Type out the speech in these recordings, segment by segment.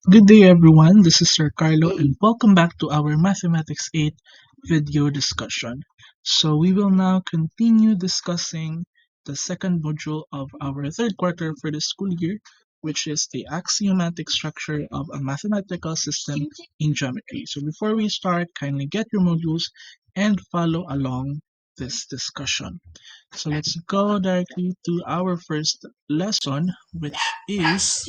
Good day everyone, this is Sir Carlo and welcome back to our Mathematics 8 video discussion. So we will now continue discussing the second module of our third quarter for the school year, which is the axiomatic structure of a mathematical system in geometry. So before we start, kindly get your modules and follow along this discussion. So let's go directly to our first lesson, which is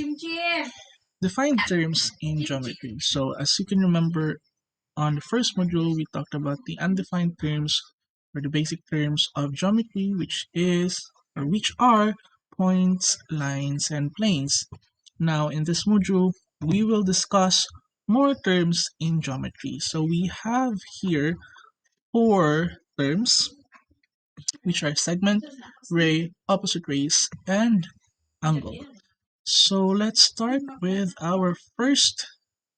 define terms in geometry. So as you can remember, on the first module, we talked about the undefined terms or the basic terms of geometry, which are points, lines, and planes. Now in this module, we will discuss more terms in geometry. So we have here four terms, which are segment, ray, opposite rays, and angle. So let's start with our first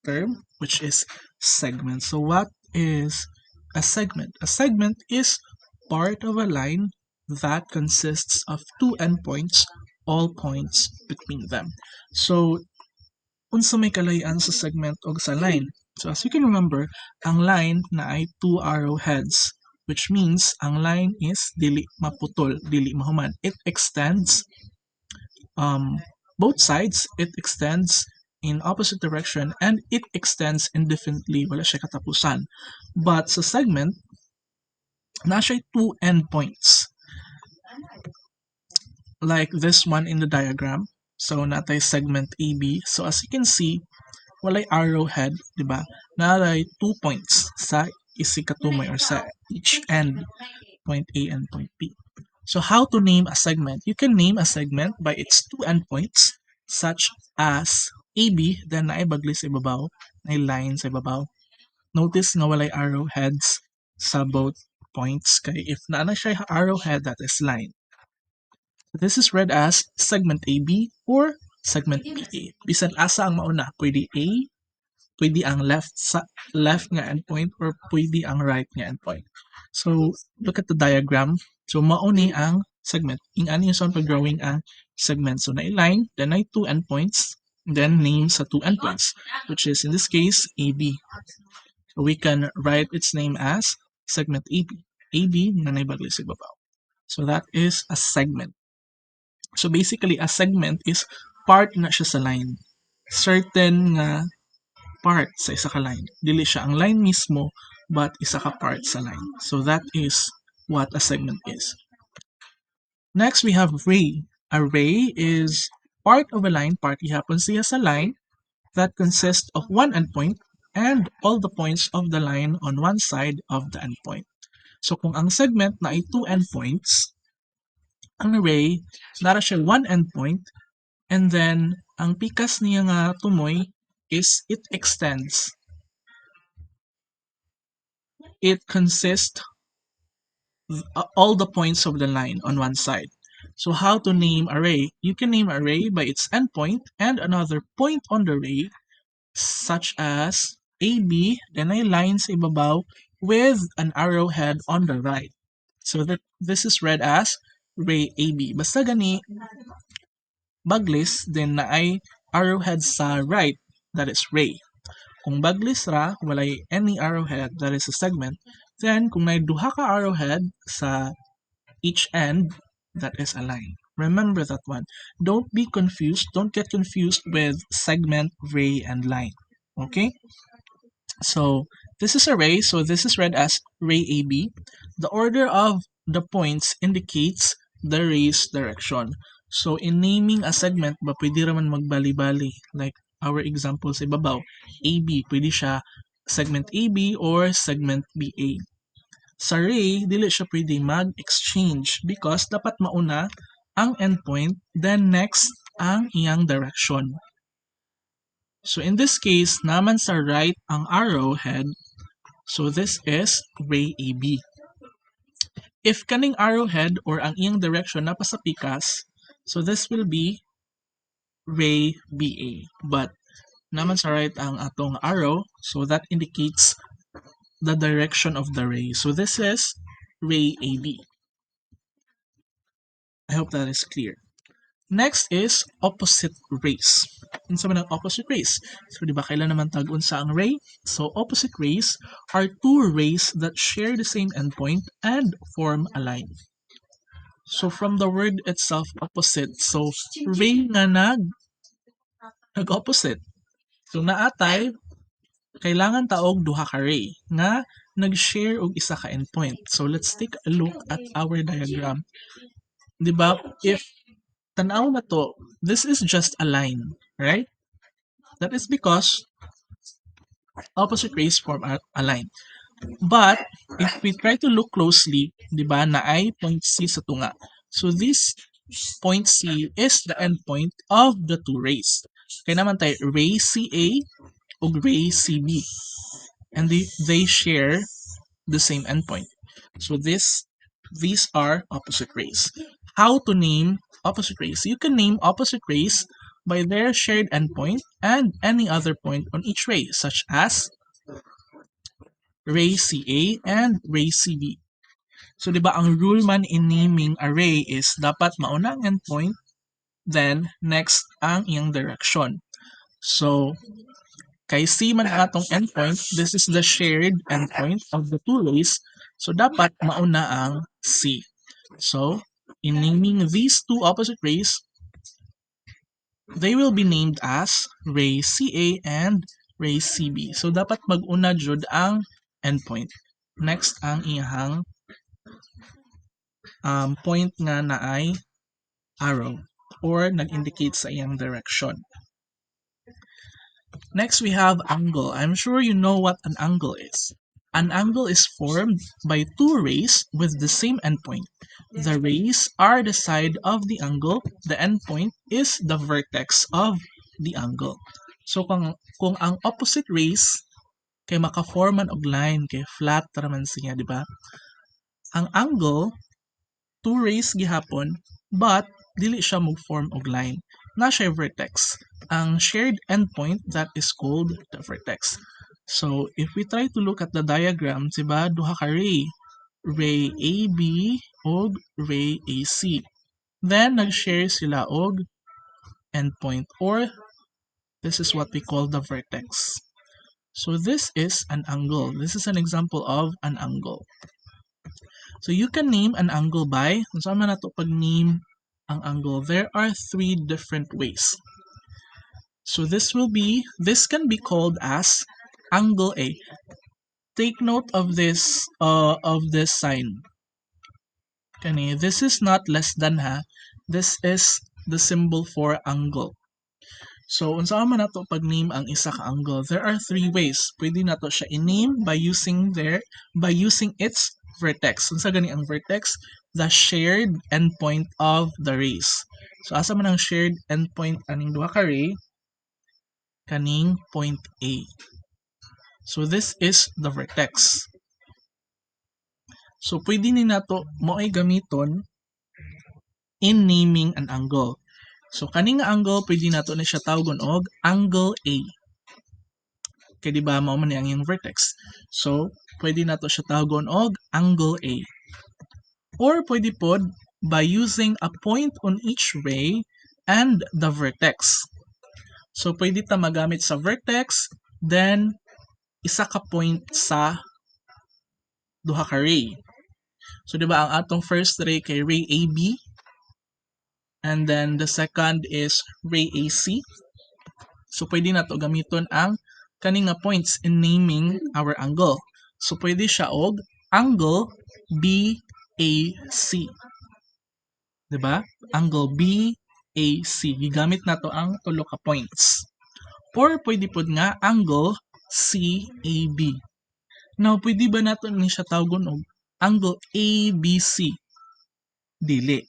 term, which is segment. So what is a segment? A segment is part of a line that consists of two endpoints, all points between them. So unsa may kalayan sa segment o sa line? So as you can remember, ang line na ay two arrowheads, which means ang line is dili maputol, dili mahuman. It extends um, both sides, it extends in opposite direction and it extends indefinitely, wala siya katapusan. But sa segment, na siya two endpoints, like this one in the diagram. So natay segment AB. So as you can see, walay arrowhead, di ba? Natay 2 points sa isikatumoy or sa each end, point A and point B. So how to name a segment? You can name a segment by its two endpoints, such as AB, then naibagli sa ibabaw, na line sa ibabaw. Notice nga walay arrowheads sa both points, kay if naana siya arrowhead, that is line. This is read as segment AB or segment BA. Bisan asa ang mauna, pwede A, pwede ang left nga endpoint, or pwede ang right nga endpoint. So look at the diagram. So mauni ang segment. Ing ani yung sound pag-drawing ang segment. So na-line, then ay two endpoints, then name sa two endpoints, which is in this case AB. So we can write its name as segment AB. AB na naibagli sa ibabaw. So that is a segment. So basically, a segment is part na siya sa line. Certain nga part sa isa ka line. Dili siya ang line mismo, but isa ka part sa line. So that is what a segment is. Next, we have ray. A ray is part of a line, part happens siya sa line, that consists of one endpoint and all the points of the line on one side of the endpoint. So kung ang segment na ay two endpoints, ang ray, nara siya one endpoint, and then ang pikas niya nga tumoy is it extends. It consists all the points of the line on one side. So how to name array? You can name array by its endpoint and another point on the ray, such as AB, then ay line sa ibabaw with an arrowhead on the right. So that this is read as ray AB. Basta gani baglis, then na ay arrowhead sa right, that is ray. Kung baglis ra, walay any arrowhead, that is a segment, then kung may duha ka arrowhead sa each end, that is a line. Remember that one. Don't be confused. Don't get confused with segment, ray, and line. Okay? So this is a ray. So this is read as ray AB. The order of the points indicates the ray's direction. So in naming a segment, ba pwede raman magbali-bali, like our example sa ibabaw, AB, pwede siya segment AB or segment BA. Sa ray, dili siya pwede mag-exchange because dapat mauna ang endpoint, then next ang iyang direction. So in this case, naman sa right ang arrowhead, so this is ray AB. If kaning arrowhead or ang iyang direction napa sa pikas, so this will be ray BA. But naman sa right ang atong arrow, so that indicates the direction of the ray. So this is ray AB. I hope that is clear. Next is opposite rays. Unsa man ang opposite rays? So di ba kailan naman tag-un sa ang ray? So opposite rays are two rays that share the same endpoint and form a line. So from the word itself, opposite. So ray nga nag-opposite. So naatay kailangan taog duha ka ray nga nag-share og isa ka endpoint. So let's take a look at our diagram. 'Di ba? If tanaw na to, this is just a line, right? That is because opposite rays form a line. But if we try to look closely, 'di ba, na ay point C sa tunga. So this point C is the endpoint of the two rays. Kaya naman tayo ray CA ug ray CB. And they share the same endpoint. So these are opposite rays. How to name opposite rays? You can name opposite rays by their shared endpoint and any other point on each ray, such as ray CA and ray CB. So, di ba, ang rule man in naming array is dapat mauna ang endpoint, then next ang iyang direction. So, kay C man ang atong endpoint, this is the shared endpoint of the two rays. So, dapat mauna ang C. So, in naming these two opposite rays, they will be named as ray CA and ray CB. So, dapat mag-una jud ang endpoint. Next ang iyang point nga na ay arrow or nag-indicate sa iyang direction. Next, we have angle. I'm sure you know what an angle is. An angle is formed by two rays with the same endpoint. The rays are the side of the angle. The endpoint is the vertex of the angle. So, kung ang opposite rays kay makaforman og line kay flat raman siya, di ba? Ang angle two rays gihapon, but dili siya mag-form og line. Na siya vertex. Ang shared endpoint that is called the vertex. So, if we try to look at the diagram, diba, duha ka ray. Ray AB og ray AC. Then, nag-share sila og endpoint or this is what we call the vertex. So, this is an angle. This is an example of an angle. So you can name an angle by, kung saan man nato pag-name ang angle, there are three different ways. So this can be called as angle A. Take note of this sign. Kani, this is not less than ha. This is the symbol for angle. So, unsa man nato pag-name ang isa ka angle? There are three ways. Pwede nato siya i-name by using its vertex. Unsa gani ang vertex? The shared endpoint of the rays. So, asa man ang shared endpoint aning duha ka ray? Kaning point A. So, this is the vertex. So, pwede ni nato mo'y gamiton in naming an angle. So, kaning angle, pwede nato na siya tawgon og angle A. Kaya di ba mao man ang iyang vertex. So, pwede nato siya tawgon og angle A. Or pwede pod by using a point on each ray and the vertex. So, pwede ta magamit sa vertex, then isa ka point sa duha ka ray. So, di ba ang atong first ray kay ray AB, and then the second is ray AC. So, pwede na to gamiton ang kaning nga points in naming our angle. So, pwede siya og angle BAC. Diba? Angle BAC. Gigamit na to ang tulo ka points. Or pwede pod nga angle CAB. Now, pwede ba nato ni siya tawgon og angle ABC? Dili.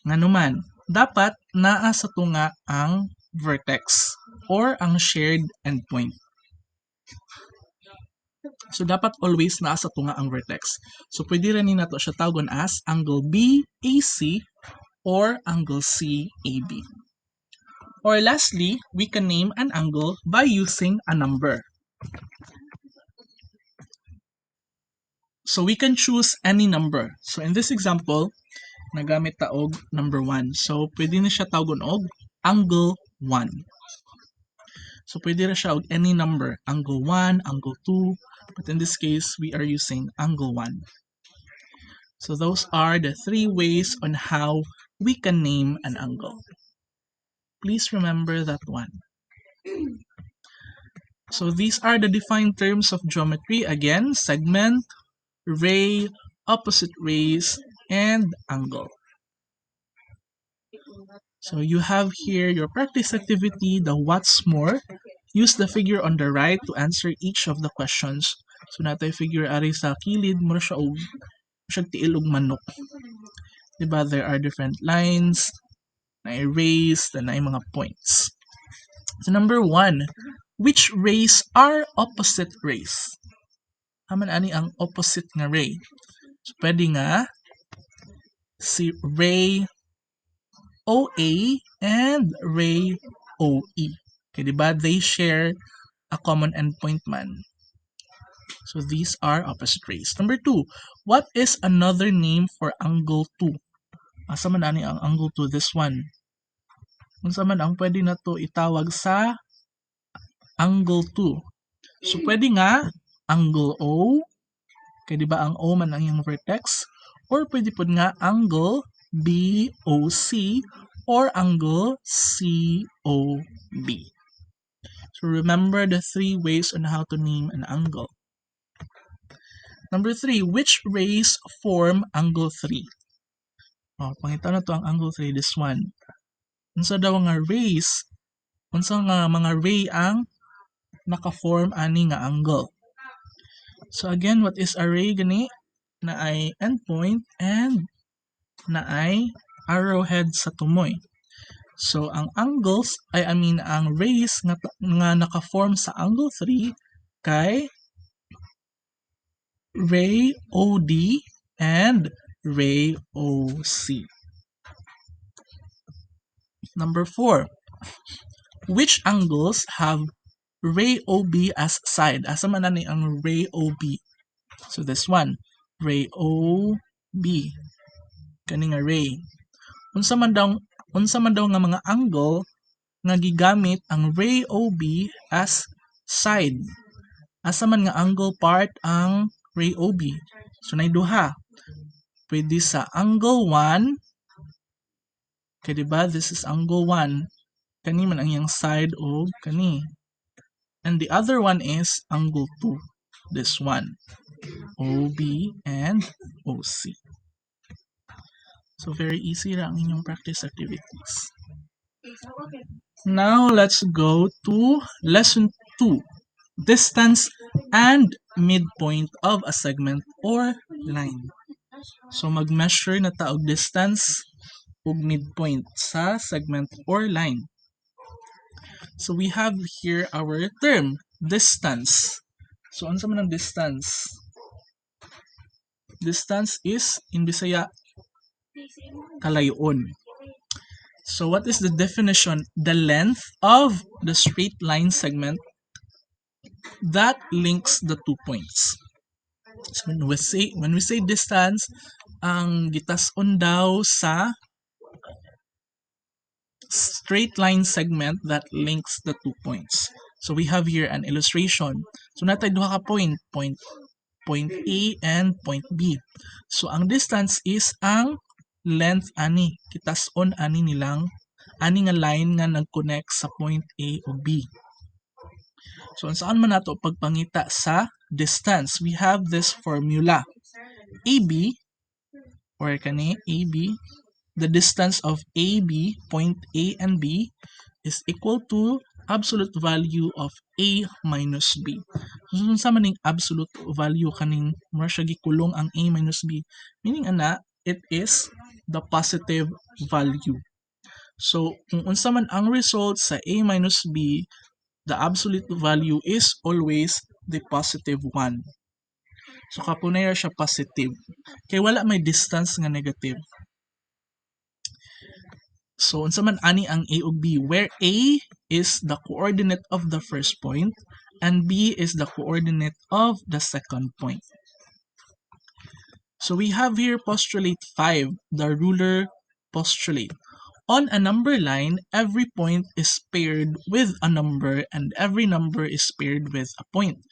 Nganuman, dapat naa sa tunga ang vertex or ang shared endpoint. So, dapat always naa sa tunga ang vertex. So, pwede rin nato siya tawgon as angle BAC or angle CAB. Or lastly, we can name an angle by using a number. So, we can choose any number. So, in this example, nagamit ta og number 1. So pwede na siya tawagon og angle 1. So pwede na siya og any number, angle 1, angle 2, but in this case we are using angle 1. So those are the 3 ways on how we can name an angle. Please remember that one. So these are the defined terms of geometry. Again, segment, ray, opposite rays, and angle. So you have here your practice activity, the what's more. Use the figure on the right to answer each of the questions. So natay figure ari sa kilid mo siya og siya tiil og manok. Diba there are different lines, na rays, na mga points. So number 1, which rays are opposite rays? Haman ani ang opposite nga ray. So pwede nga si ray OA and ray OE. Okay, diba? They share a common endpoint man. So these are opposite rays. Number 2, what is another name for angle 2? Asa man ani ang angle 2? This one. Unsa man ang pwede na to itawag sa angle 2? So pwede nga angle O, kay di ba ang O man ang iyang vertex, or pwede po nga angle BOC or angle COB. So remember the 3 ways on how to name an angle. Number 3, which rays form angle 3? Oh, pangita na to ang angle 3, this one. Unsa daw nga rays, unsa nga mga ray ang naka-form ani nga angle? So again, what is a ray gani? Na ay endpoint and na ay arrowhead sa tumoy. So ang angles ay ang rays nga naka-form sa angle 3 kay ray OD and ray OC. Number 4, which angles have ray OB as side? Asa man ani ang ray OB? So this one, ray OB. Kani nga ray. Unsa man daw nga mga angle nga gigamit ang ray OB as side? Asa man nga angle part ang ray OB? So nay duha. Pwede sa angle 1, kay diba this is angle 1. Kani man ang iyang side o kani. And the other one is angle 2. This one, OB and OC. So very easy ra ang inyong practice activities. Now let's go to lesson 2. Distance and midpoint of a segment or line. So mag-measure na ta og distance ug midpoint sa segment or line. So we have here our term, distance. So unsa man ang distance? Distance is in Bisaya kalayon. So what is the definition? The length of the straight line segment that links the 2 points. So when we say distance, ang gitas-on daw sa straight line segment that links the 2 points. So we have here an illustration. So natay duha ka point A and point B. So ang distance is ang length ani, kitas-on ani nilang ani nga line nga nag-connect sa point A o B. So saan man nato pagpangita sa distance? We have this formula. AB or kani AB, the distance of AB, point A and B is equal to absolute value of A minus B. So sa maning absolute value kaning mura siya gikulong ang A minus B, meaning ana it is the positive value. So kung unsa man ang result sa A minus B, the absolute value is always the positive one. So kapunay siya positive. Kay wala may distance nga negative. So unsa man ani ang A ug B, where A is the coordinate of the first point and B is the coordinate of the second point. So we have here postulate 5, the ruler postulate. On a number line, every point is paired with a number and every number is paired with a point.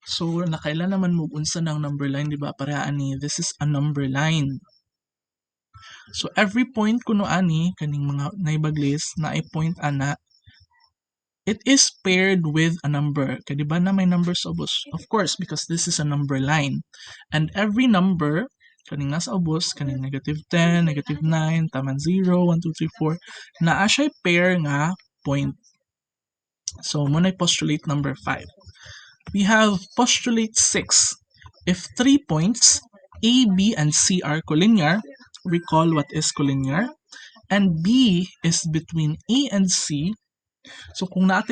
So nakailan naman mo unsa ng number line, di ba? Parehas ni this is a number line. So every point kuno ani kaning mga naibaglis na ay point ana, it is paired with a number. Kaya di ba na may numbers sa ubos? Of course, because this is a number line. And every number kaning nasa ubos, kaning -10, -9, taman 0, 1, 2, 3, 4, naa siya pair nga point. So muna postulate number 5. We have postulate 6. If 3 points A, B, and C are collinear, recall what is collinear, and B is between A and C. So kung naa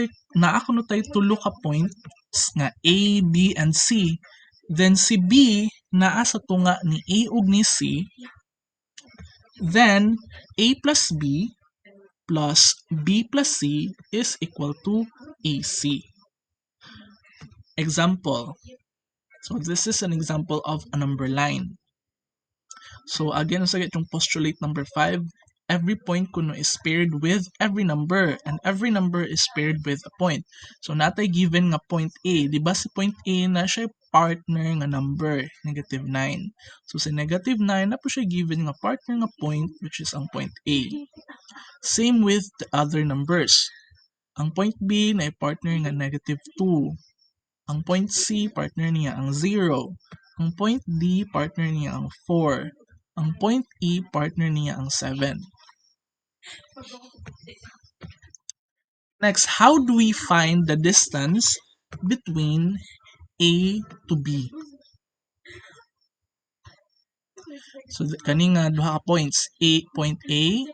kuno tay tulo ka points nga A, B, and C, then si B naa sa tunga ni A ug ni C, then A plus B plus B plus C is equal to AC. Example. So this is an example of a number line. So again, sa itong postulate number 5, every point kuno is paired with every number and every number is paired with a point. So natay given nga point A, di ba si point A na siya partner nga number, -9. So sa -9 na po siya given nga partner nga point which is ang point A. Same with the other numbers. Ang point B na partner nga -2. Ang point C, partner niya ang 0. Ang point D, partner niya ang 4. Ang point E, partner niya ang 7. Next, how do we find the distance between A to B? So, kani nga duha ka points, point A,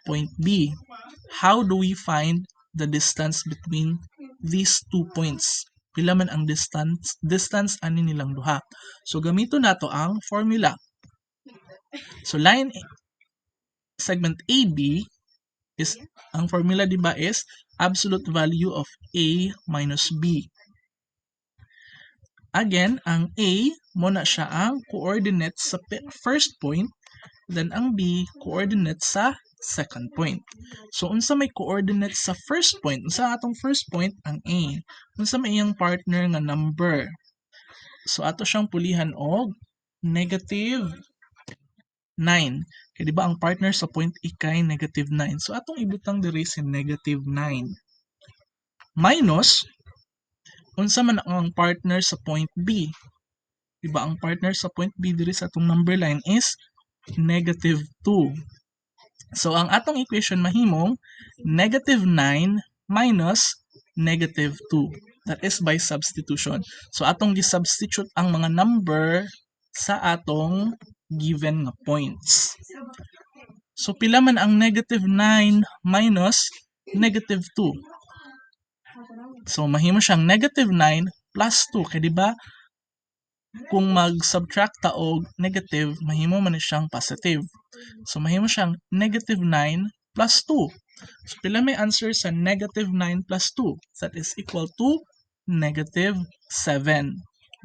point B. How do we find the distance between these 2 points? Pila man ang distance ani nilang duha. So gamito nato ang formula. So line segment AB is ang formula di ba is absolute value of A minus B. Again, ang A mo na siya ang coordinate sa first point, then ang B coordinate sa second point. So unsa may coordinate sa first point? Unsa atong first point? Ang A. Unsa may iyang partner nga number? So ato siyang pulihan og -9. Kaya di ba ang partner sa point A kay -9. So atong ibutang diri si -9 minus unsa man ang partner sa point B. Di ba ang partner sa point B diri sa atong number line is -2. So ang atong equation mahimong -9 minus -2. That is by substitution. So atong gi-substitute ang mga number sa atong given nga points. So pila man ang -9 minus -2? So mahimo siyang -9 plus 2 kay di ba kung mag-subtract ta og negative, mahimo man siyang positive. So mahimo siyang -9 plus 2. So pila may answer sa -9 plus 2? That is equal to -7.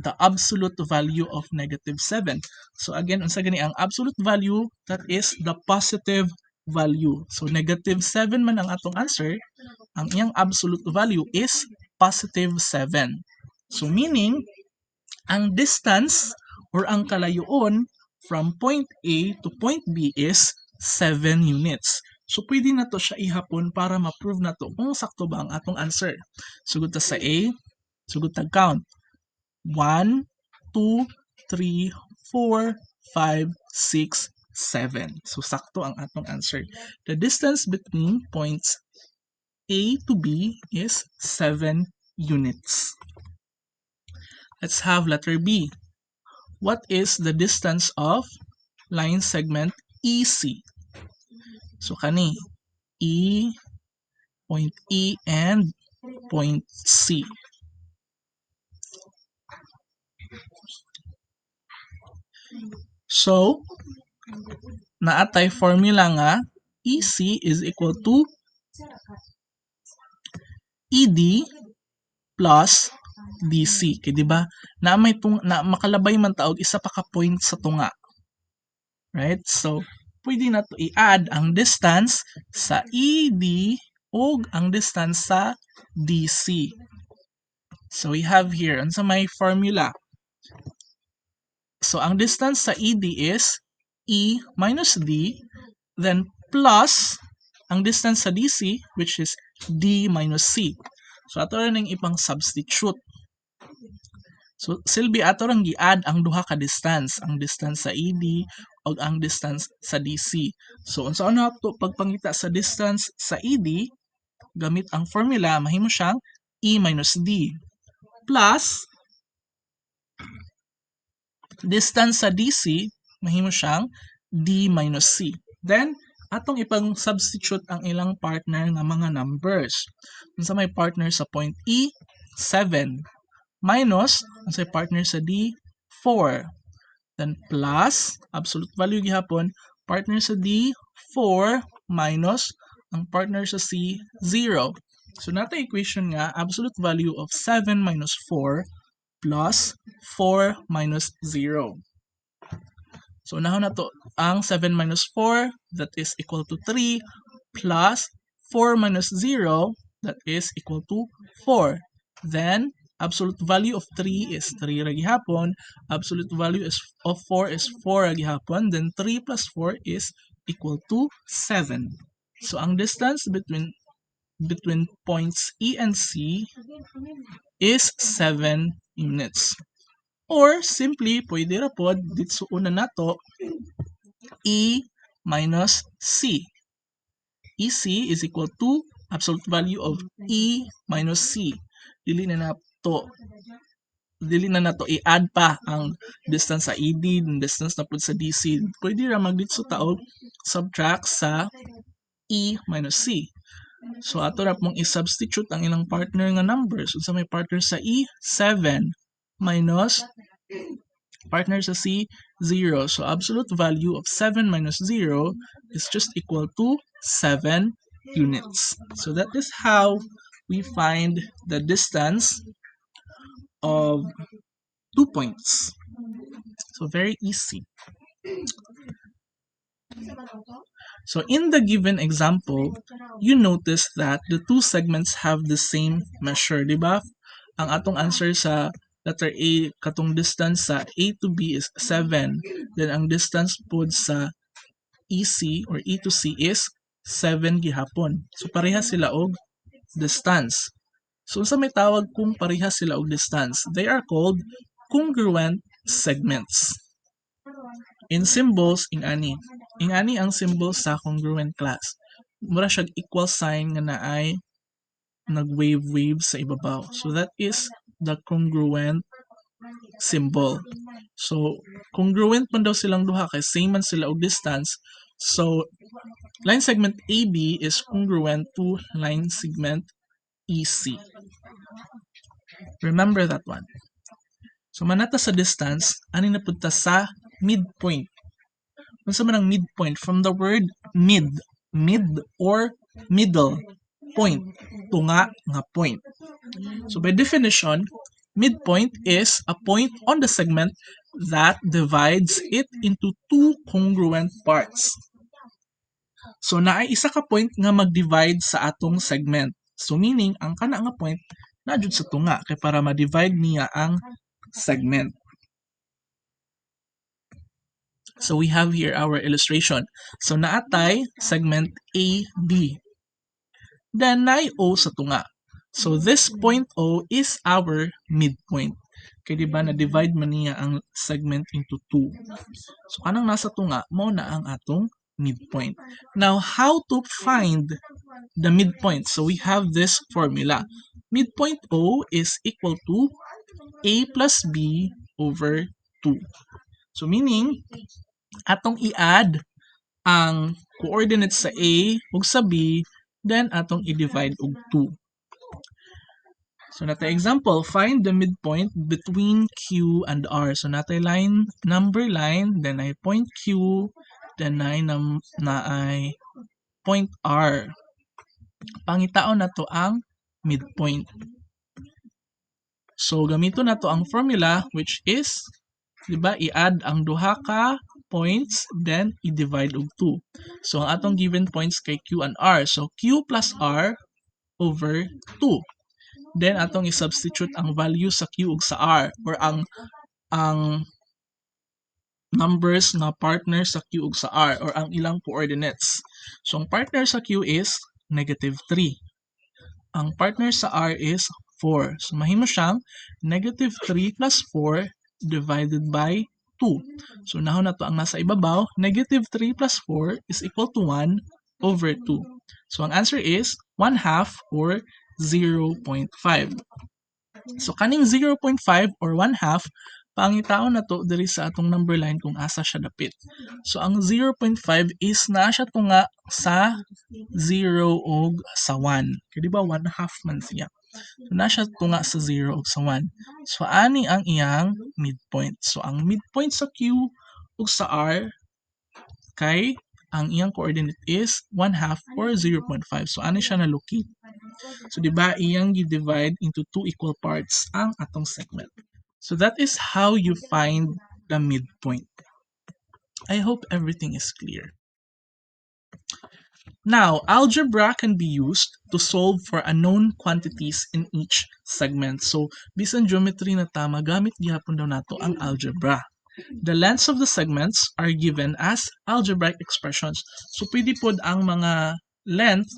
The absolute value of -7. So again, unsa gani ang absolute value? That is the positive value. So -7 man ang atong answer, ang iyang absolute value is +7. So meaning, ang distance or ang kalayuon from point A to point B is 7 units. So pwede na to siya ihapon para ma-prove na to kung sakto ba ang atong answer. Sugod ta sa A, sugod ta count. 1, 2, 3, 4, 5, 6, 7. So sakto ang atong answer. The distance between points A to B is 7 units. Let's have letter B. What is the distance of line segment EC? So kani point E and point C. So naatay formula nga EC is equal to ED plus DC. Kaya di ba? Na makalabay man taog isa pa ka point sa tunga. Right? So, pwede na to i-add ang distance sa ED ug ang distance sa DC. So, we have here, sa may formula. So, ang distance sa ED is E minus D, then plus ang distance sa DC, which is D minus C. So, ato rin yung ipang substitute. So, silbi ato rang gi-add ang duha ka distance, ang distance sa ED o ang distance sa DC. So, unsa na to pagpangita sa distance sa ED, gamit ang formula, mahimo siyang E minus D plus distance sa DC, mahimo siyang D minus C. Then, atong ipang substitute ang ilang partner nga mga numbers. Unsa may partner sa point E, 7 minus ang say partner sa D, 4. Then plus, absolute value gihapon, partner sa D, 4 minus ang partner sa C, 0. So nato equation nga, absolute value of 7 minus 4 plus 4 minus 0. So unahon na to, ang 7 minus 4, that is equal to 3, plus 4 minus 0, that is equal to 4. Then, absolute value of 3 is 3 ra gihapon, absolute value of 4 is 4 ra gihapon, then 3 plus 4 is equal to 7. So ang distance between points E and C is 7 units. Or simply pwede ra pod dito una nato E minus C. EC is equal to absolute value of E minus C. Dili na nato i-add pa ang distance sa ED, ang distance na pud sa DC. Pwede ra magditso taog subtract sa E minus C. So ato ra mong i-substitute ang ilang partner nga numbers. Unsa may partner sa E, 7 minus partner sa C, 0. So absolute value of 7 minus 0 is just equal to 7 units. So that is how we find the distance of 2 points. So very easy. So in the given example, you notice that the two segments have the same measure, di ba? Ang atong answer sa letter A, katong distance sa A to B is 7. Then ang distance pod sa EC or E to C is 7 gihapon. So pareha sila og distance. So sa may tawag kung pareha sila og distance, they are called congruent segments. In symbols, ing-ani ang symbol sa congruent class. Mura siya equal sign nga naay nag-wave-wave sa ibabaw. So that is the congruent symbol. So congruent man daw silang duha kay same man sila og distance. So line segment AB is congruent to line segment EC. Remember that one. So manata sa distance, ani na punta sa midpoint. Unsa man ang midpoint? From the word mid or middle, point, tunga nga point. So by definition, midpoint is a point on the segment that divides it into two congruent parts. So naay isa ka point nga mag-divide sa atong segment. So meaning ang kana nga point na jud sa tunga kay para ma-divide niya ang segment. So we have here our illustration. So naatay segment AB. Then naay O sa tunga. So this point O is our midpoint. Kay di ba na-divide man niya ang segment into two. So kanang nasa tunga mo na ang atong midpoint. Now how to find the midpoint? So we have this formula. Midpoint O is equal to A plus B over 2. So meaning atong i-add ang coordinates sa A ug sa B, then atong i-divide og 2. So natay example, find the midpoint between Q and R. So natay line, number line, then ay point Q, then naay point R. Pangitaon na to ang midpoint. So gamito na to ang formula which is, di ba, i-add ang duha ka points, then i-divide og 2. So, ang atong given points kay Q and R. So, Q plus R over 2. Then, atong i-substitute ang value sa Q ug sa R or ang numbers na partner sa Q ug sa R or ang ilang coordinates. So, ang partner sa Q is -3. Ang partner sa R is 4. So, mahimo siyang -3 plus 4 divided by 2. So, nahon na to ang nasa ibabaw. -3 plus 4 is equal to 1 over 2. So, ang answer is 1/2 or 0.5. So, kaning 0.5 or 1/2, pangitaon na to diri sa atong number line kung asa siya dapit. So, ang 0.5 is naa siya tunga sa 0 ug sa 1. Kaya di ba 1/2 man siya. So, naa siya tunga sa 0 ug sa 1. So, ani ang iyang midpoint. So, ang midpoint sa Q ug sa R kay ang iyang coordinate is 1/2 or 0.5. So, ani siya na-locate. So, di ba, iyang you-divide into two equal parts ang atong segment. So, that is how you find the midpoint. I hope everything is clear. Now, algebra can be used to solve for unknown quantities in each segment. So, bisan geometry na ta, magamit gihapon daw nato ang algebra. The lengths of the segments are given as algebraic expressions. So, pwede pod ang mga length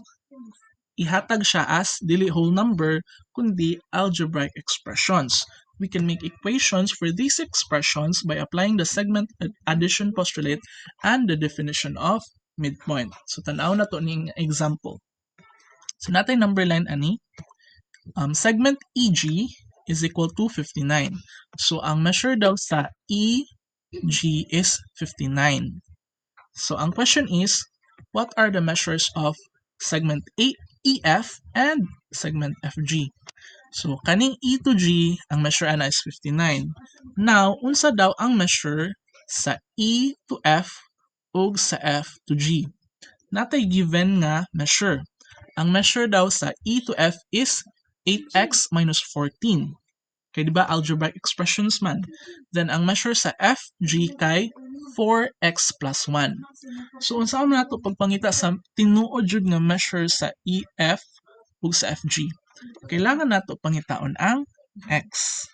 ihatag siya as dili whole number kundi algebraic expressions. We can make equations for these expressions by applying the segment addition postulate and the definition of midpoint. So tanaw na to ning example. So natay number line ani segment EG is equal to 59. So ang measure daw sa EG is 59. So ang question is, what are the measures of segment EF and segment FG? So kaning E to G, ang measure ana is 59. Now, unsa daw ang measure sa E to F ug sa F to G? Natay given nga measure. Ang measure daw sa E to F is 8x minus 14. Kay di ba algebraic expressions man. Then ang measure sa FG kay 4x plus 1. So unsa man nato pagpangita sa tinuod jud nga measure sa EF ug sa FG? Kailangan nato pangitaon ang x.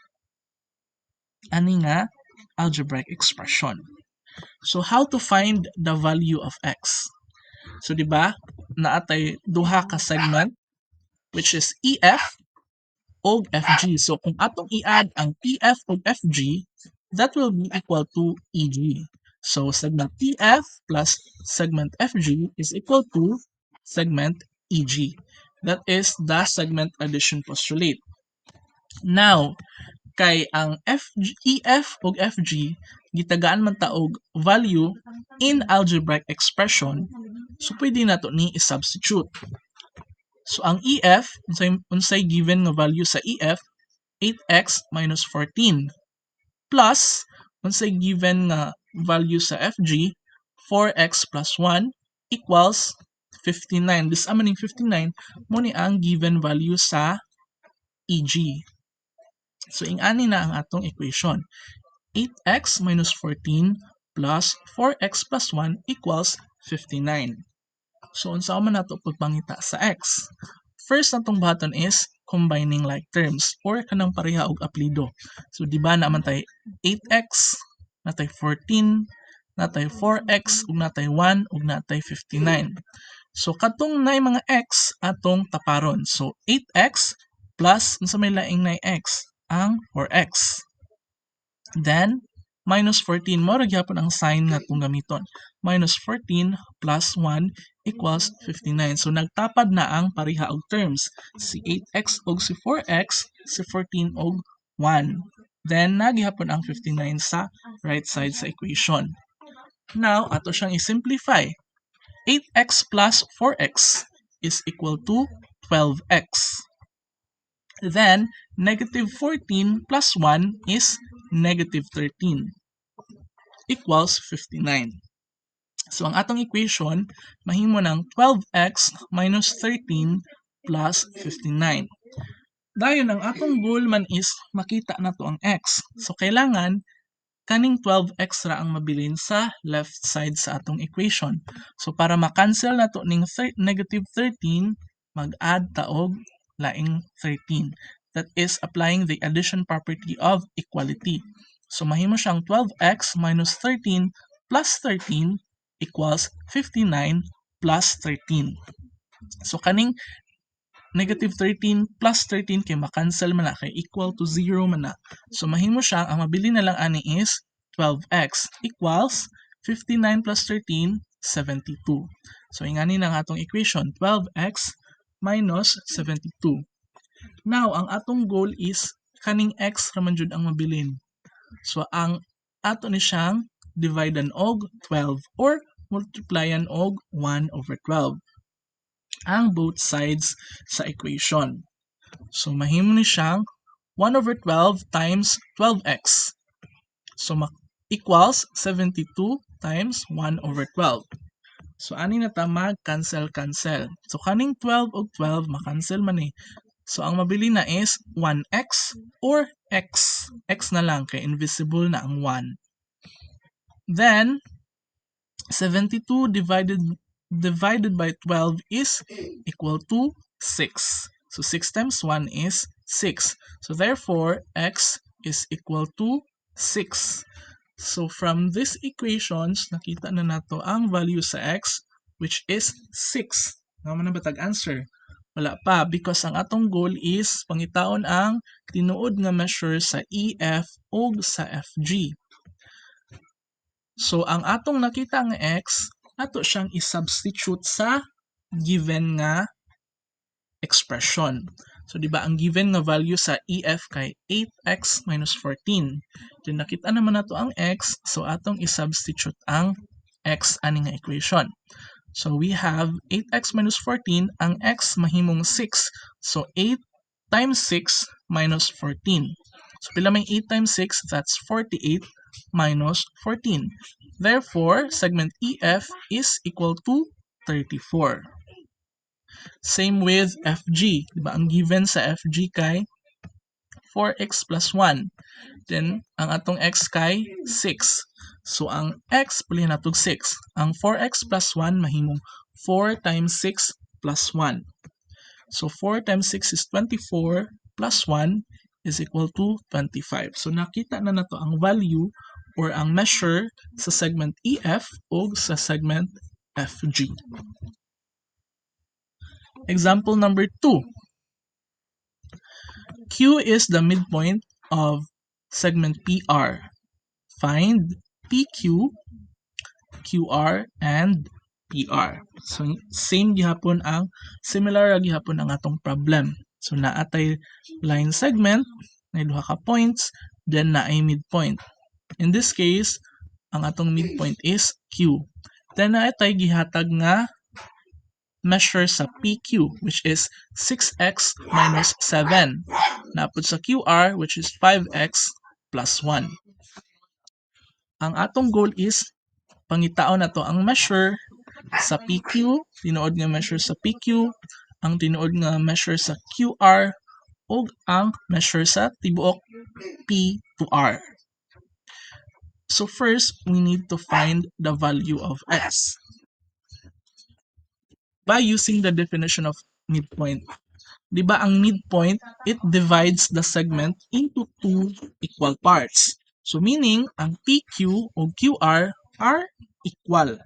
Ani nga algebraic expression. So how to find the value of x? So di ba naatay duha ka segment which is EF og FG. So kung atong i-add ang EF og FG, that will be equal to EG. So segment EF plus segment FG is equal to segment EG. That is the segment addition postulate. Now, kay ang EF ug FG gitagaan man ta og value in algebraic expression, so pwede nato ni i-substitute. So ang EF, unsay given nga value sa EF, 8x minus 14 plus unsay given nga value sa FG, 4x plus 1 equals 59. This amaning 59 mo ni ang given value sa EG. So ingani na ang atong equation. 8x minus 14 plus 4x plus 1 equals 59. So unsa man nato pagpangita sa x? First natong button is combining like terms or kanang pareha og apelyido. So di ba naman tay 8x, natay 14, natay 4x, ug natay 1, ug natay 59. So katong nay mga x atong taparon. So 8x plus unsa may laing nay x? Ang 4x. Then minus 14 mo ra gyapon ang sign nga itong gamiton. Minus 14 plus 1 equals 59. So nagtapad na ang pareha og terms. Si 8x og si 4x, si 14 og 1. Then nagyapon ang 59 sa right side sa equation. Now, ato siyang i-simplify. 8x plus 4x is equal to 12x. Then, negative 14 plus 1 is negative 13 equals 59. So, ang atong equation, mahimo ng 12x minus 13 plus 59. Dayon, ang atong goal man is makita na to ang x. So, kailangan kaning 12x ra ang mabilin sa left side sa atong equation. So para ma-cancel nato ning negative 13, mag-add ta og laing 13. That is applying the addition property of equality. So mahimo siyang 12x minus 13 plus 13 equals 59 plus 13. So kaning negative 13 plus 13 kay makancel man na kay equal to 0 man na. So mahimo siya ang mabili na lang ani is 12x equals 59 plus 13 72. So ingani na ang atong equation 12x minus 72. Now ang atong goal is kaning x ra man jud ang mabilin. So ang ato ni siyang dividean og 12 or multiplyan og 1 over 12 ang both sides sa equation. So mahimo ni siyang 1 over 12 times 12x. So equals 72 times 1 over 12. So ani na ta mag-cancel. So kaning 12 og 12 makancel man eh. So ang mabili na is 1x or x. X na lang kay invisible na ang 1. Then 72 divided by 12 is equal to 6. So 6 times 1 is 6. So therefore, x is equal to 6. So from these equations, nakita na nato ang value sa x, which is 6. Naman na ba tag-answer? Wala pa, because ang atong goal is pangitaon ang tinuod nga measure sa EF o sa FG. So ang atong nakita nga x, ato siyang i-substitute sa given nga expression. So di ba ang given nga value sa EF kay 8x minus 14. Then nakita naman nato ang x, so atong i-substitute ang x ani nga equation. So we have 8x minus 14, ang x mahimong 6. So 8 times 6 minus 14. So pila may 8 times 6, that's 48 minus 14. Therefore, segment EF is equal to 34. Same with FG. Diba? Ang given sa FG kay 4x plus 1. Then, ang atong x kay 6. So, ang x, pulihan natog 6. Ang 4x plus 1, mahimong 4 times 6 plus 1. So, 4 times 6 is 24 plus 1 is equal to 25. So, nakita na nato ang value or ang measure sa segment EF o sa segment FG. Example number 2. Q is the midpoint of segment PR. Find PQ, QR, and PR. So, similar gihapon ang atong problem. So, naatay line segment, na duha ka points, then naay midpoint. In this case, ang atong midpoint is Q. Then naatay gihatag nga measure sa PQ, which is 6x minus 7. Napod sa QR, which is 5x plus 1. Ang atong goal is pangitaon nato ang measure sa PQ, tinuod nga measure sa PQ, ang tinuod nga measure sa QR, ug ang measure sa tibuok P to R. So first, we need to find the value of x by using the definition of midpoint. Di ba ang midpoint, it divides the segment into two equal parts. So meaning, ang PQ o QR are equal.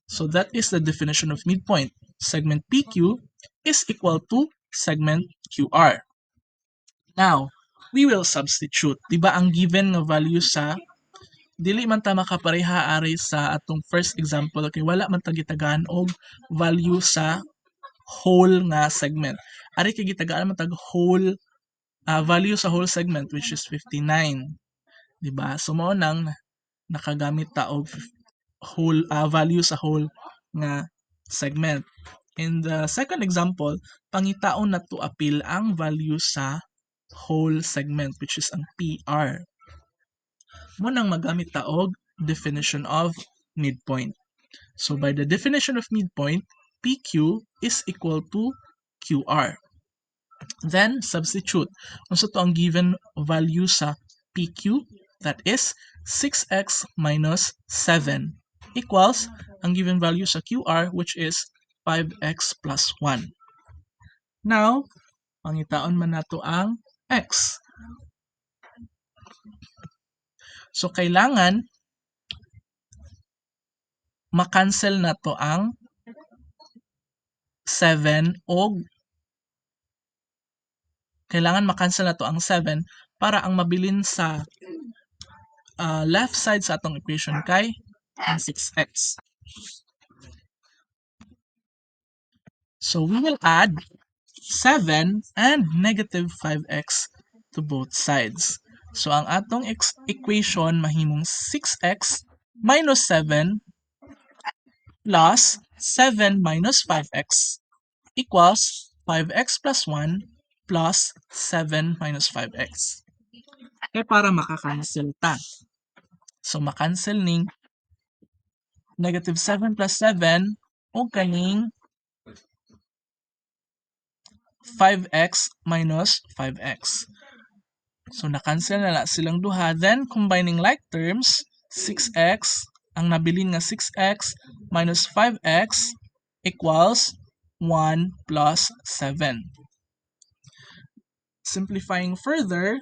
So that is the definition of midpoint. Segment PQ is equal to segment QR. Now, we will substitute. Di ba ang given nga value sa dili man ta makapareha ari sa atong first example kay wala man ta gitagaan og value sa whole nga segment. Ari kay gitagaan man tag whole value sa whole segment which is 59. Di ba? So mao nang nakagamit ta og whole value sa whole nga segment. In the second example, pangitaon na to appeal ang value sa whole segment which is ang PR. Mo nang magamit ta og definition of midpoint. So by the definition of midpoint, PQ is equal to QR. Then substitute. Unsa to ang given value sa PQ? That is 6x minus 7 equals ang given value sa QR, which is 5x plus 1. Now, pangitaon man nato ang x. So, kailangan makancel na to ang 7 o kailangan makancel na to ang 7 para ang mabilin sa left side sa atong equation kay ang 6x. So, we will add 7 and negative 5x to both sides. So, ang atong equation mahimong 6x minus 7 plus 7 minus 5x equals 5x plus 1 plus 7 minus 5x. Kaya para makakancel ta. So, makancel ning negative 7 plus 7 o kaning 5x minus 5x. So, na-cancel na silang duha. Then, combining like terms, 6x, ang nabilin nga 6x minus 5x equals 1 plus 7. Simplifying further,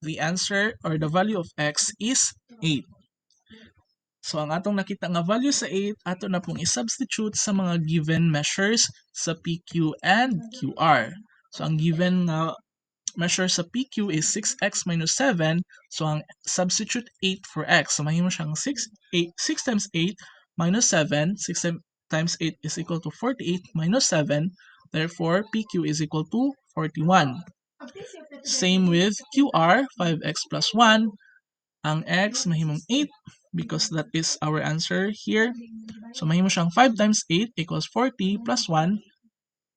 the answer or the value of x is 8. So, ang atong nakita nga value sa 8, ato na pong i-substitute sa mga given measures sa PQ and QR. So, ang given nga measure sa PQ is 6x minus 7. So, ang substitute 8 for x. So, mahimo siyang 6 times 8 minus 7. 6 times 8 is equal to 48 minus 7. Therefore, PQ is equal to 41. Same with QR, 5x plus 1. Ang x mahimong 8 because that is our answer here. So, mahimo siyang 5 times 8 equals 40 plus 1.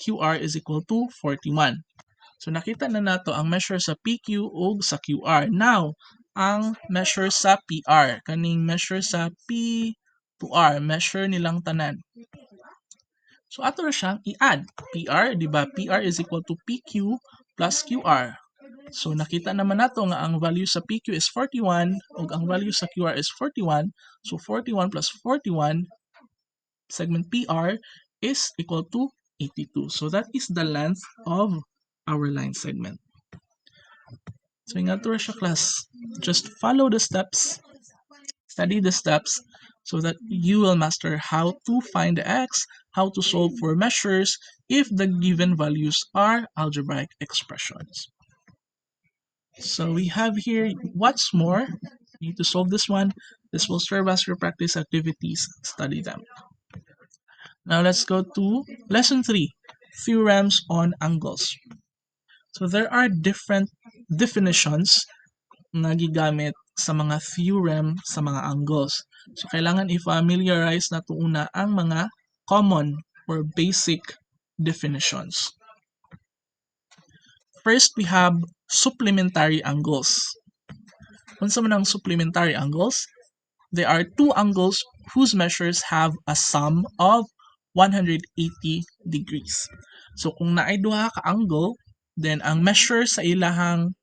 QR is equal to 41. So, nakita na nato ang measure sa PQ ug sa QR. Now, ang measure sa PR. Kaning measure sa P to R. Measure nilang tanan. So, ato na siyang i-add. PR, di ba? PR is equal to PQ plus QR. So, nakita naman nato nga ang value sa PQ is 41 ug ang value sa QR is 41. So, 41 plus 41 segment PR is equal to 82. So, that is the length of our line segment. So, ingat to siya class. Just follow the steps, study the steps, so that you will master how to find the x, how to solve for measures if the given values are algebraic expressions. So, we have here what's more. You need to solve this one. This will serve as your practice activities. Study them. Now, let's go to lesson 3, theorems on angles. So, there are different definitions na gigamit sa mga theorem sa mga angles. So, kailangan i-familiarize na una ang mga common or basic definitions. First, we have supplementary angles. Unsa man ang supplementary angles? There are two angles whose measures have a sum of 180 degrees. So, kung naay duha ka angle, then ang measure sa ilahang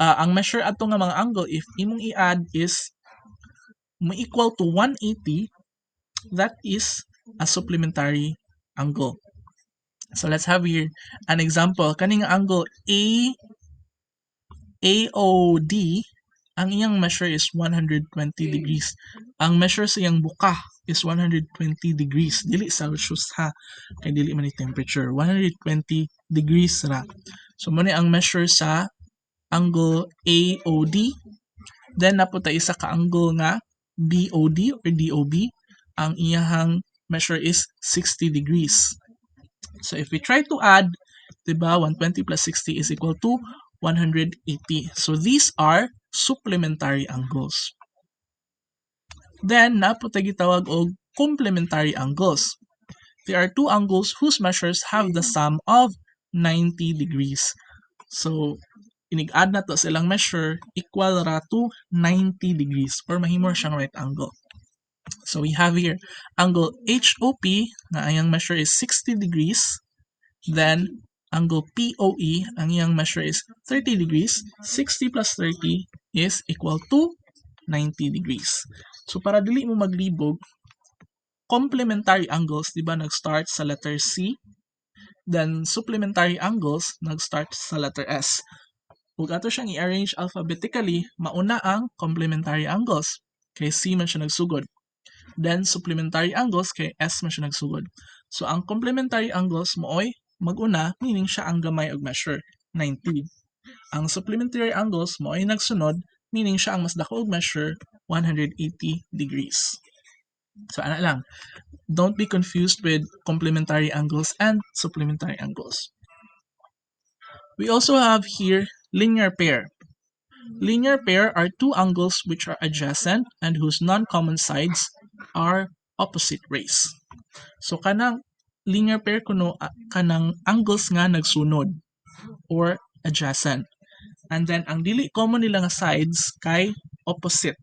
ang measure ato nga mga angle if imong i-add is mo equal to 180, that is a supplementary angle. So let's have here an example. Kaning angle AOD, ang iyang measure is 120 degrees. Ang measure sa iyang buka is 120 degrees. Dili Celsius ha, kay dili man ni temperature. 120 degrees ra. So mo ni ang measure sa angle AOD. Then napunta isa ka angle nga BOD or DOB. Ang iyahang measure is 60 degrees. So if we try to add, diba, 120 plus 60 is equal to 180. So these are supplementary angles. Then napunta gitawag og complementary angles. There are two angles whose measures have the sum of 90 degrees. So inig-add na to silang measure equal ra to 90 degrees or mahimo siyang right angle. So we have here angle HOP na iyang measure is 60 degrees. Then angle POE ang iyang measure is 30 degrees. 60 plus 30 is equal to 90 degrees. So para dili mo maglibog, complementary angles, di ba, nag-start sa letter C, then supplementary angles, nag-start sa letter S. Kung ato siyang i-arrange alphabetically, mauna ang complementary angles, kay C man siya nagsugod. Then supplementary angles, kay S man siya nagsugod. So ang complementary angles mooy maguna, meaning siya ang gamay og measure, 90. Ang supplementary angles mooy nagsunod, meaning siya ang mas dako og measure, 180 degrees. So ana lang, don't be confused with complementary angles and supplementary angles. We also have here linear pair. Linear pair are two angles which are adjacent and whose non-common sides are opposite rays. So kanang linear pair kuno kanang angles nga nagsunod or adjacent. And then ang dili common nila nga sides kay opposite.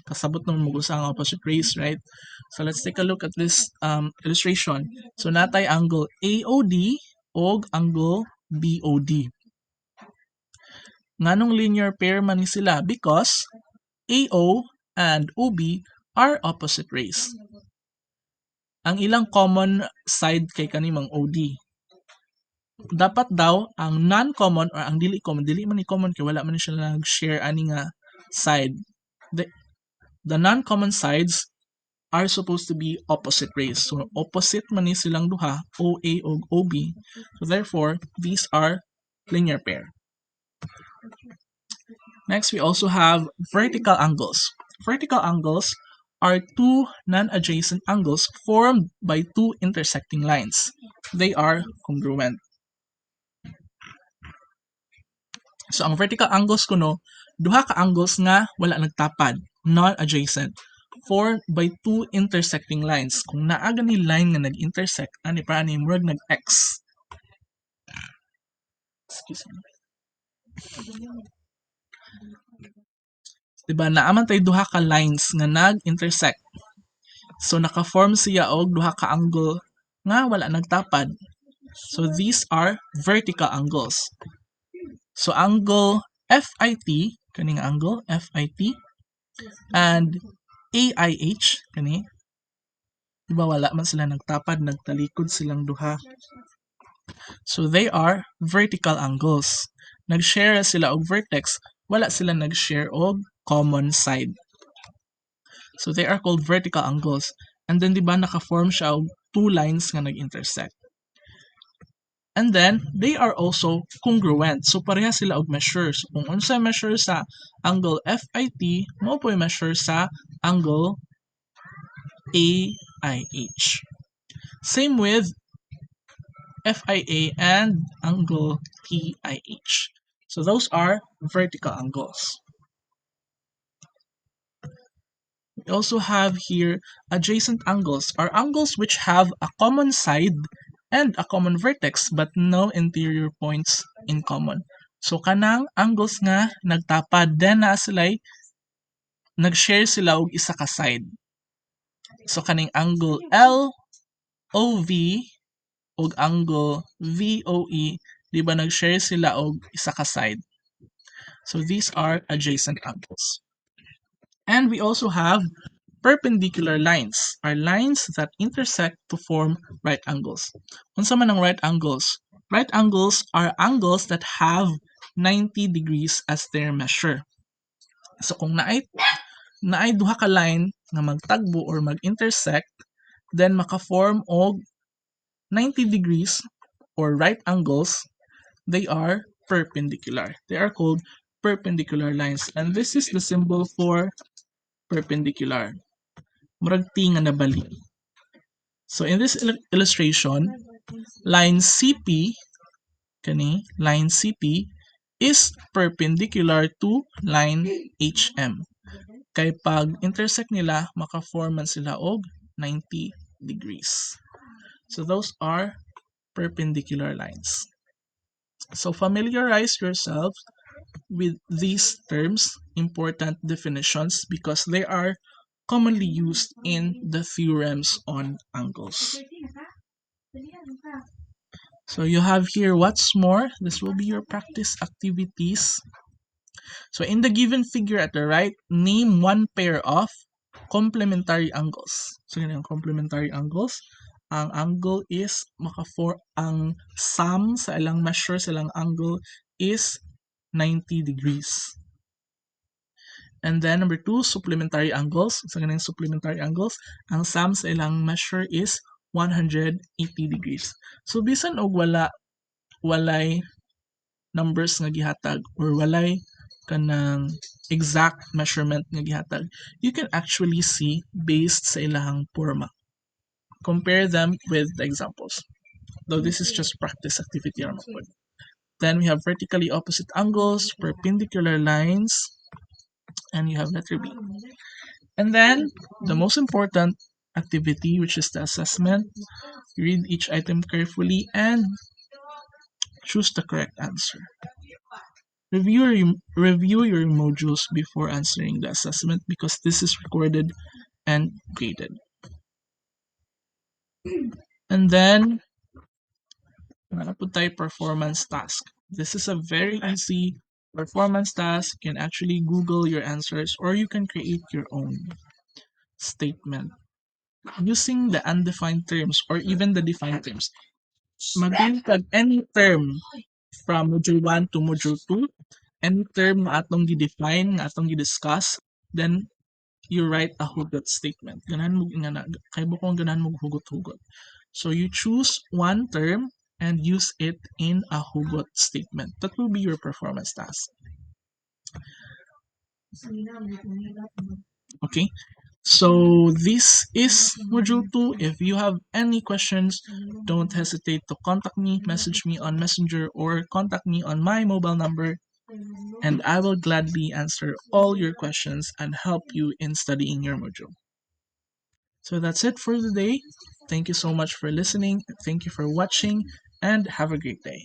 Kasabot nung mugusa ang opposite rays, right? So let's take a look at this illustration. So natay angle AOD og angle BOD. Nganong linear pair man ni sila? Because AO and OB are opposite rays. Ang ilang common side kay kanimang OD. Dapat daw ang non-common or ang dili man ni common kay wala man ni siya nag-share ani nga side. The non-common sides are supposed to be opposite rays. So opposite man ni silang duha, OA ug OB. So therefore, these are linear pair. Next, we also have vertical angles. Vertical angles are two non-adjacent angles formed by two intersecting lines. They are congruent. So ang vertical angles kuno, duha ka angles nga wala nagtapad, non-adjacent, formed by two intersecting lines. Kung naa gani line nga nag-intersect, ani para ni murag nag-X. Excuse me. Diba, naaman tayo duha ka lines nga nag-intersect. So naka-form siya og duha ka angle nga wala nagtapad. So these are vertical angles. So angle FIT, kaning angle FIT, and AIH, kani, diba wala man sila nagtapad, nagtalikod silang duha. So they are vertical angles. Nag-share sila og vertex, wala sila nag-share og common side. So they are called vertical angles. And then diba naka-form siya og two lines nga nag-intersect. And then they are also congruent. So pareha sila og measures. Kung unsa measure sa angle FIT, mo po measure sa angle AIH. Same with FIA and angle TIH. So those are vertical angles. We also have here adjacent angles, are angles which have a common side and a common vertex but no interior points in common. So kanang angles nga nagtapad, then naa sila'y nag-share sila og isa ka side. So kaning angle LOV og angle VOE, di ba nag-share sila og isa ka side. So these are adjacent angles. And we also have perpendicular lines, are lines that intersect to form right angles. Unsa man ang right angles? Right angles are angles that have 90 degrees as their measure. So kung naay duha ka line nga magtagbo or mag-intersect, then maka-form og 90 degrees or right angles, they are perpendicular. They are called perpendicular lines. And this is the symbol for perpendicular. Murag T nga nabali. So in this illustration, line CP, line CP is perpendicular to line HM. Kay pag intersect nila, maka-form man sila og 90 degrees. So those are perpendicular lines. So familiarize yourself with these terms, important definitions, because they are commonly used in the theorems on angles. So you have here what's more, this will be your practice activities. So in the given figure at the right, name one pair of complementary angles. So yun yung complementary angles. Ang angle is ang sum sa ilang measure sa ilang angle is 90 degrees. And then number two, supplementary angles. So ganun yung supplementary angles. Ang sum sa ilang measure is 180 degrees. So bisan og walay numbers nga gihatag or walay kanang exact measurement nga gihatag, you can actually see based sa ilahang forma. Compare them with the examples. Though this is just practice activity or po. Then we have vertically opposite angles, perpendicular lines, and you have letter B. And then the most important activity, which is the assessment. Read each item carefully and choose the correct answer. Review your modules before answering the assessment because this is recorded and graded. And then, put tayo performance task. This is a very easy performance task. You can actually Google your answers or you can create your own statement using the undefined terms or even the defined terms. Magpintag any term from module 1 to module 2, any term nga atong gi-define, nga atong gi-discuss, then you write a hugot statement. Ganahan mo ingana kay bukong ganahan mo hugot-hugot. So you choose one term and use it in a hugot statement. That will be your performance task. Okay? So this is module 2. If you have any questions, don't hesitate to contact me, message me on Messenger or contact me on my mobile number and I will gladly answer all your questions and help you in studying your module. So that's it for today. Thank you so much for listening. Thank you for watching and have a great day.